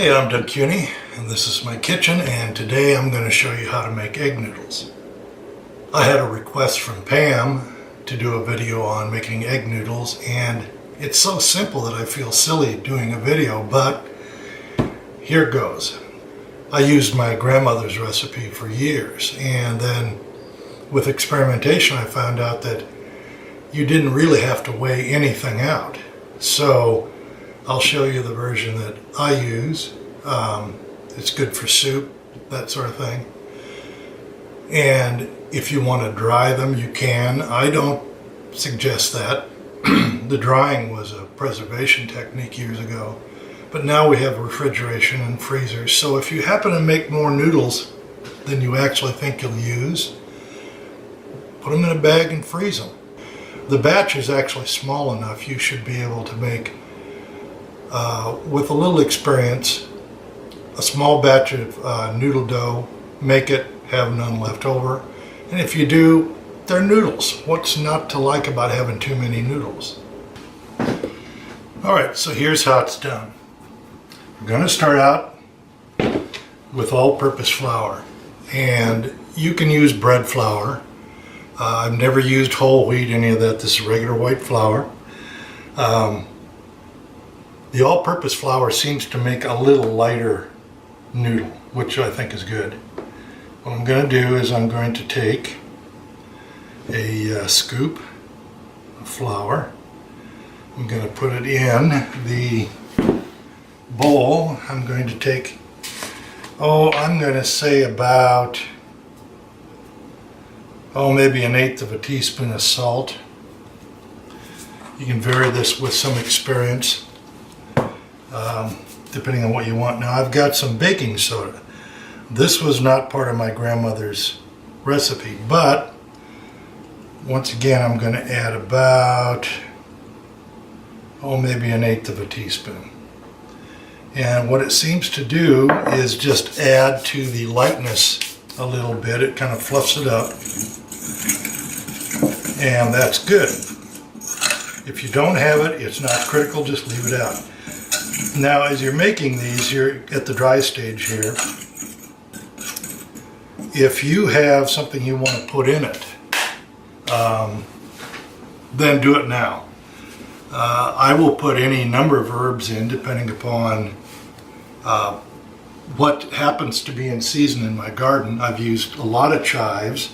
Hey, I'm Kuony, and this is my kitchen, and today I'm going to show you how to make egg noodles. I had a request from Pam to do a video on making egg noodles, and it's so simple that I feel silly doing a video, but here goes. I used my grandmother's recipe for years, and then with experimentation I found out that you didn't really have to weigh anything out. So I'll show you the version that I use. It's good for soup, that sort of thing. And if you want to dry them, you can. I don't suggest that. The drying was a preservation technique years ago, but now we have refrigeration and freezers. So if you happen to make more noodles than you actually think you'll use, put them in a bag and freeze them. The batch is actually small enough you should be able to make, with a little experience, a small batch of noodle dough, make it, have none left over. And if you do, they're noodles. What's not to like about having too many noodles? Alright, so here's how it's done. We're going to start out with all-purpose flour. And you can use bread flour. I've never used whole wheat, any of that. This is regular white flour. The all-purpose flour seems to make a little lighter noodle, which I think is good. What I'm going to do is I'm going to take a scoop of flour. I'm going to put it in the bowl. I'm going to take, I'm going to say about, maybe 1/8 of a teaspoon of salt. You can vary this with some experience, depending on what you want. Now I've got some baking soda. This was not part of my grandmother's recipe, but once again I'm going to add about, maybe 1/8 of a teaspoon. And what it seems to do is just add to the lightness a little bit. It kind of fluffs it up, and that's good. If you don't have it, it's not critical, just leave it out. Now as you're making these, you're at the dry stage here. If you have something you want to put in it, then do it now. I will put any number of herbs in depending upon what happens to be in season in my garden. I've used a lot of chives,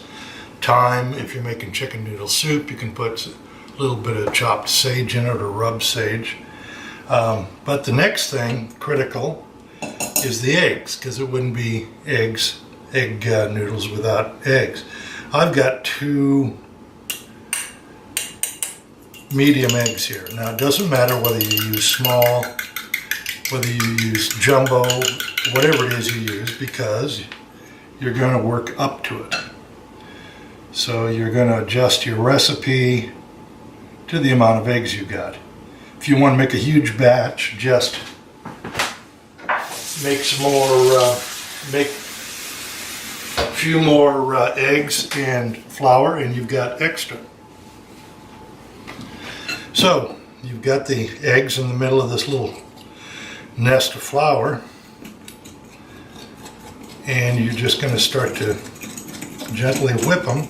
thyme. If you're making chicken noodle soup, you can put a little bit of chopped sage in it or rubbed sage. But the next thing, critical, is the eggs, because it wouldn't be egg noodles without eggs. I've got 2 medium eggs here. Now it doesn't matter whether you use small, whether you use jumbo, whatever it is you use, because you're going to work up to it. So you're going to adjust your recipe to the amount of eggs you got. If you want to make a huge batch, just make a few more eggs and flour, and you've got extra. So you've got the eggs in the middle of this little nest of flour, and you're just going to start to gently whip them.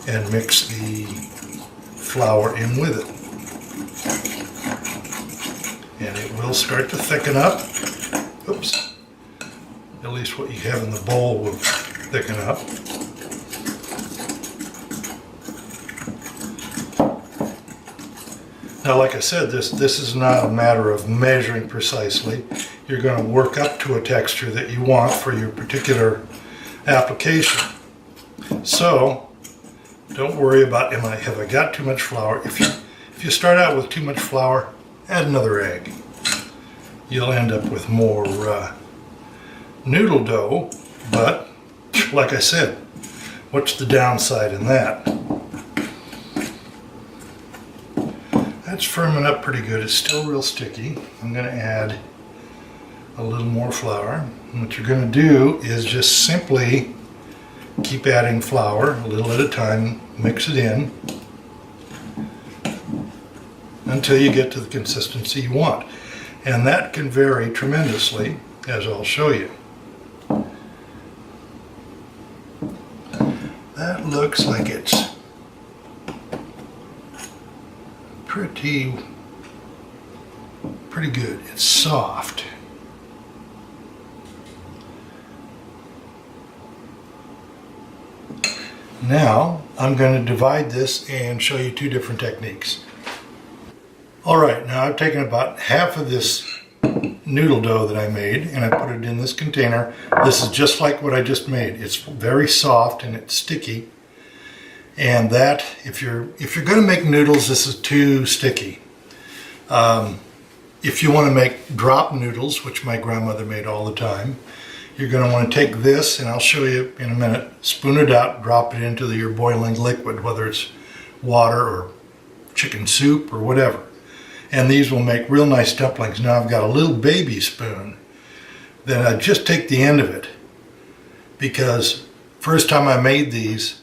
And mix the flour in with it. And it will start to thicken up. Oops. At least what you have in the bowl will thicken up. Now, like I said, this is not a matter of measuring precisely. You're going to work up to a texture that you want for your particular application. So don't worry about, have I got too much flour? If you start out with too much flour, add another egg. You'll end up with more noodle dough, but like I said, what's the downside in that? That's firming up pretty good. It's still real sticky. I'm going to add a little more flour. And what you're going to do is just simply keep adding flour a little at a time, mix it in. until you get to the consistency you want. And that can vary tremendously, as I'll show you. That looks like it's pretty good. It's soft. Now I'm going to divide this and show you two different techniques. Alright, now I've taken about half of this noodle dough that I made and I put it in this container. This is just like what I just made. It's very soft and it's sticky. And that, if you're going to make noodles, this is too sticky. If you want to make drop noodles, which my grandmother made all the time, you're going to want to take this, and I'll show you in a minute, spoon it out, drop it into your boiling liquid, whether it's water or chicken soup or whatever. And these will make real nice dumplings. Now I've got a little baby spoon, then I just take the end of it, because first time I made these,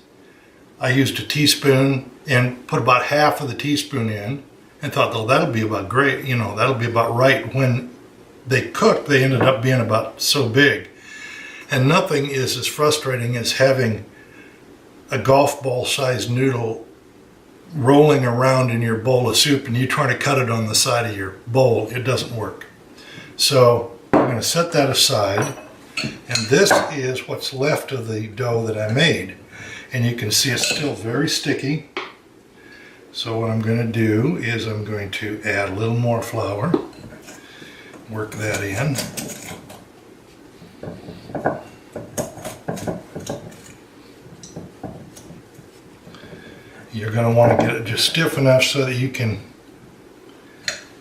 I used a teaspoon and put about half of the teaspoon in and thought, oh, that'll be about great, you know, that'll be about right. When they cooked, they ended up being about so big. And nothing is as frustrating as having a golf ball sized noodle rolling around in your bowl of soup and you trying to cut it on the side of your bowl. It doesn't work. So I'm going to set that aside, and this is what's left of the dough that I made. And you can see it's still very sticky. So what I'm going to do is I'm going to add a little more flour, work that in. You're going to want to get it just stiff enough so that you can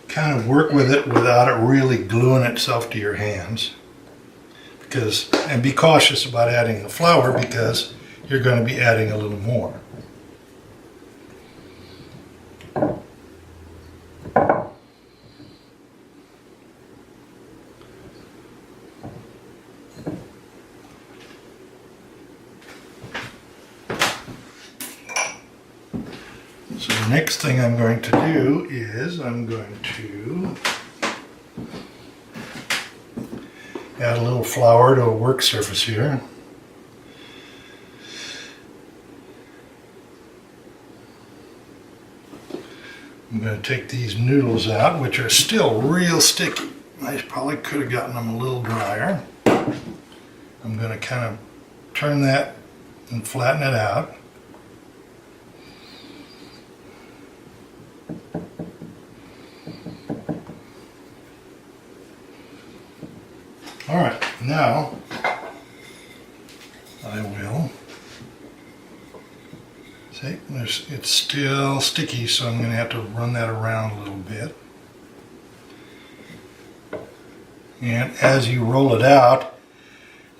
kind of work with it without it really gluing itself to your hands. And be cautious about adding the flour, because you're going to be adding a little more. So the next thing I'm going to do is I'm going to add a little flour to a work surface here. I'm going to take these noodles out, which are still real sticky. I probably could have gotten them a little drier. I'm going to kind of turn that and flatten it out. Alright, now I will, see, it's still sticky, so I'm going to have to run that around a little bit. And as you roll it out,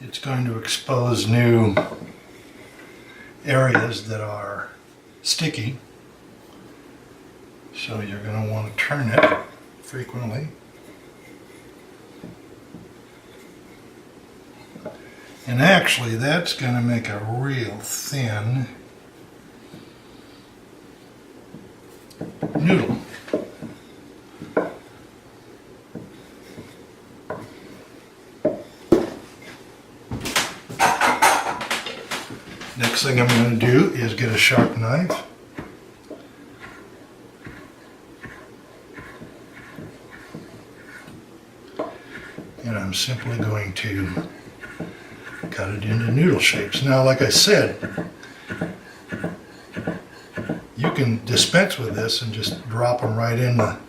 it's going to expose new areas that are sticky. So you're going to want to turn it frequently. And actually, that's going to make a real thin noodle. Next thing I'm going to do is get a sharp knife. And I'm simply going to cut it into noodle shapes. Now, like I said, you can dispense with this and just drop them right in the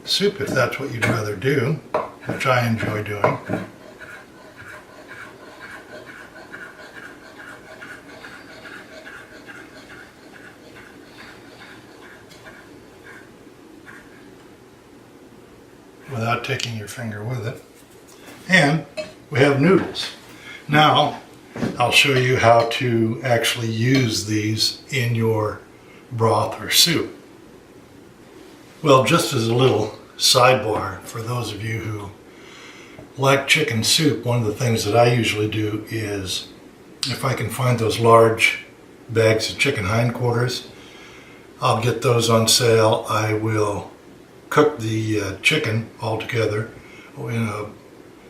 soup if that's what you'd rather do, which I enjoy doing. Without taking your finger with it. And we have noodles. Now, I'll show you how to actually use these in your broth or soup. Well, just as a little sidebar for those of you who like chicken soup, one of the things that I usually do is, if I can find those large bags of chicken hindquarters, I'll get those on sale. I will cook the chicken all together in a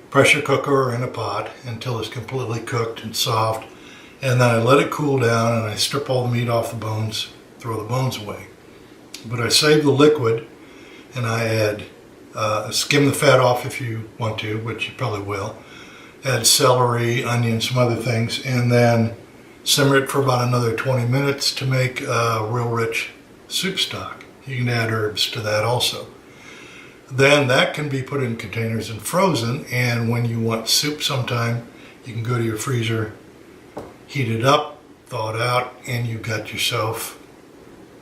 pressure cooker or in a pot until it's completely cooked and soft. And then I let it cool down and I strip all the meat off the bones, throw the bones away. But I save the liquid and I add, skim the fat off if you want to, which you probably will. Add celery, onion, some other things, and then simmer it for about another 20 minutes to make a real rich soup stock. You can add herbs to that also. Then that can be put in containers and frozen, and when you want soup sometime, you can go to your freezer, heat it up, thaw it out, and you've got yourself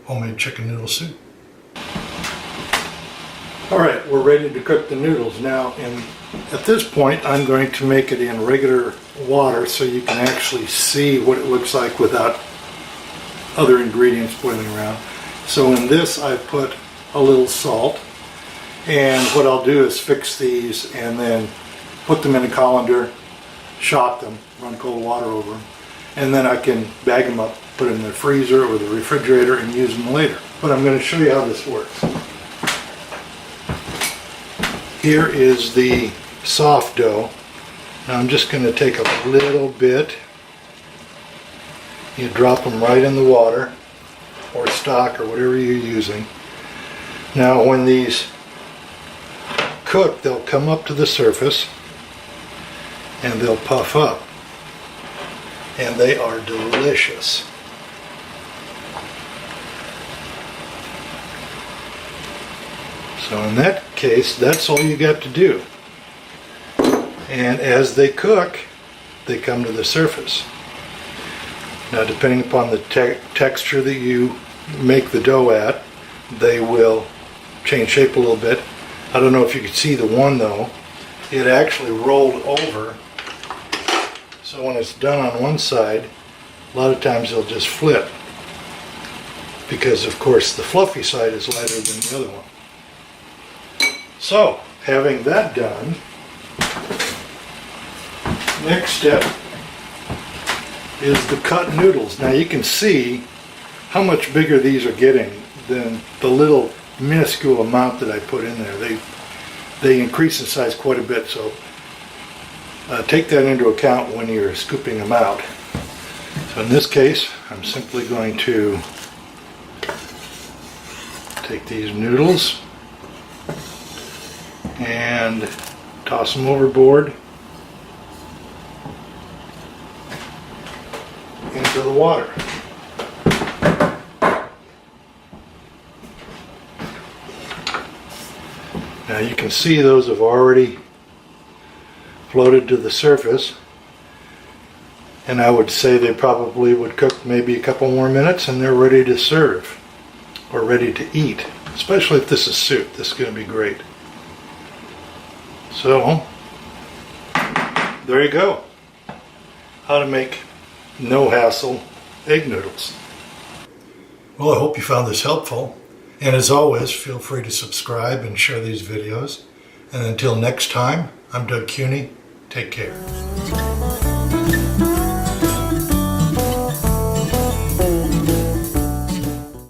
homemade chicken noodle soup. All right, we're ready to cook the noodles now, and at this point I'm going to make it in regular water so you can actually see what it looks like without other ingredients boiling around. So in this I put a little salt, and what I'll do is fix these and then put them in a colander, shock them, run cold water over them, and then I can bag them up, put them in the freezer or the refrigerator and use them later. But I'm going to show you how this works. Here is the soft dough. Now I'm just going to take a little bit. You drop them right in the water or stock or whatever you're using. Now when these cook, they'll come up to the surface and they'll puff up. And they are delicious. So in that case, that's all you got to do. And as they cook, they come to the surface. Now depending upon the texture that you make the dough at, they will change shape a little bit. I don't know if you can see the one though. It actually rolled over. So when it's done on one side, a lot of times they'll just flip. Because of course the fluffy side is lighter than the other one. So, having that done, next step is the cut noodles. Now you can see how much bigger these are getting than the little minuscule amount that I put in there. They increase in size quite a bit, so take that into account when you're scooping them out. So in this case, I'm simply going to take these noodles and toss them overboard into the water. Now you can see those have already floated to the surface, and I would say they probably would cook maybe a couple more minutes and they're ready to serve or ready to eat, especially if this is soup. This is going to be great. So, there you go. How to make no-hassle egg noodles. Well, I hope you found this helpful. And as always, feel free to subscribe and share these videos. And until next time, I'm Kuony. Take care.